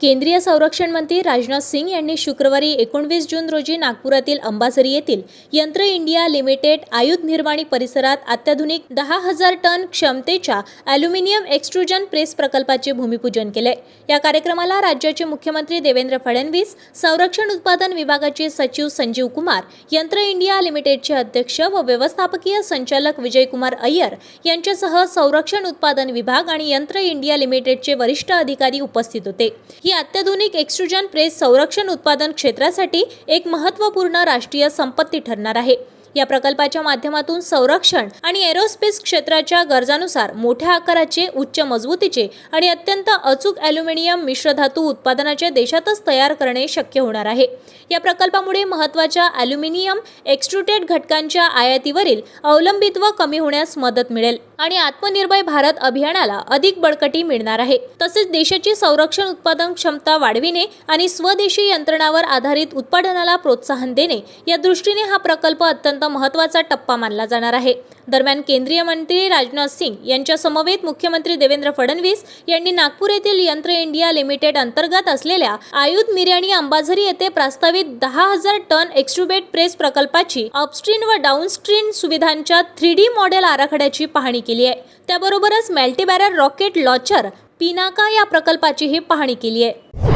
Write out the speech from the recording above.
केंद्रीय संरक्षण मंत्री राजनाथ सिंग यांनी शुक्रवारी 19 जून रोजी नागपुरातील अंबाझरी येथील यंत्र इंडिया लिमिटेड आयुध निर्माणी परिसरात अत्याधुनिक 10,000 टन क्षमतेच्या ॲल्युमिनियम एक्सट्रुजन प्रेस प्रकल्पाचे भूमिपूजन केले। या कार्यक्रमाला राज्याचे मुख्यमंत्री देवेंद्र फडणवीस, संरक्षण उत्पादन विभागाचे सचिव संजीव कुमार, यंत्र इंडिया लिमिटेडचे अध्यक्ष व व्यवस्थापकीय संचालक विजय कुमार अय्यर यांच्यासह संरक्षण उत्पादन विभाग आणि यंत्र इंडिया लिमिटेडचे वरिष्ठ अधिकारी उपस्थित होते। ही अत्याधुनिक एक्सट्रुजन प्रेस संरक्षण उत्पादन क्षेत्रासाठी एक महत्त्वपूर्ण राष्ट्रीय संपत्ती ठरणार आहे। या प्रकल्पाच्या माध्यमातून संरक्षण आणि एरोस्पेस क्षेत्राच्या गरजांनुसार मोठ्या आकाराचे, उच्च मजबुतीचे आणि अत्यंत अचूक ॲल्युमिनियम मिश्रधातू उत्पादनाचे देशातच तयार करणे शक्य होणार आहे। या प्रकल्पामुळे महत्त्वाच्या ॲल्युमिनियम एक्सट्रुडेड घटकांच्या आयातीवरील अवलंबित्व कमी होण्यास मदत मिळेल आणि आत्मनिर्भर भारत अभियानाला अधिक बळकटी मिळणार आहे। तसेच देशाची संरक्षण उत्पादन क्षमता वाढविणे आणि स्वदेशी यंत्रणांवर आधारित उत्पादनाला प्रोत्साहन देणे या दृष्टीने हा प्रकल्प अत्यंत महत्त्वाचा टप्पा मानला जाणार आहे। दरम्यान केंद्रीय मंत्री राजनाथ सिंग यांच्या समवेत मुख्यमंत्री देवेंद्र फडणवीस यांनी नागपूर येथील यंत्र इंडिया लिमिटेड अंतर्गत असलेल्या आयुध मिर्याणी अंबाझरी येथे प्रस्तावित 10,000 टन एक्सट्रुडेड प्रेस प्रकल्पाची अपस्ट्रीम व डाऊनस्ट्रीम सुविधांच्या 3D मॉडेल आराखड्याची पाहणी केली आहे। त्याबरोबरच multi barrel rocket launcher Pinaka या प्रकल्पाचीही पाहणी केली आहे।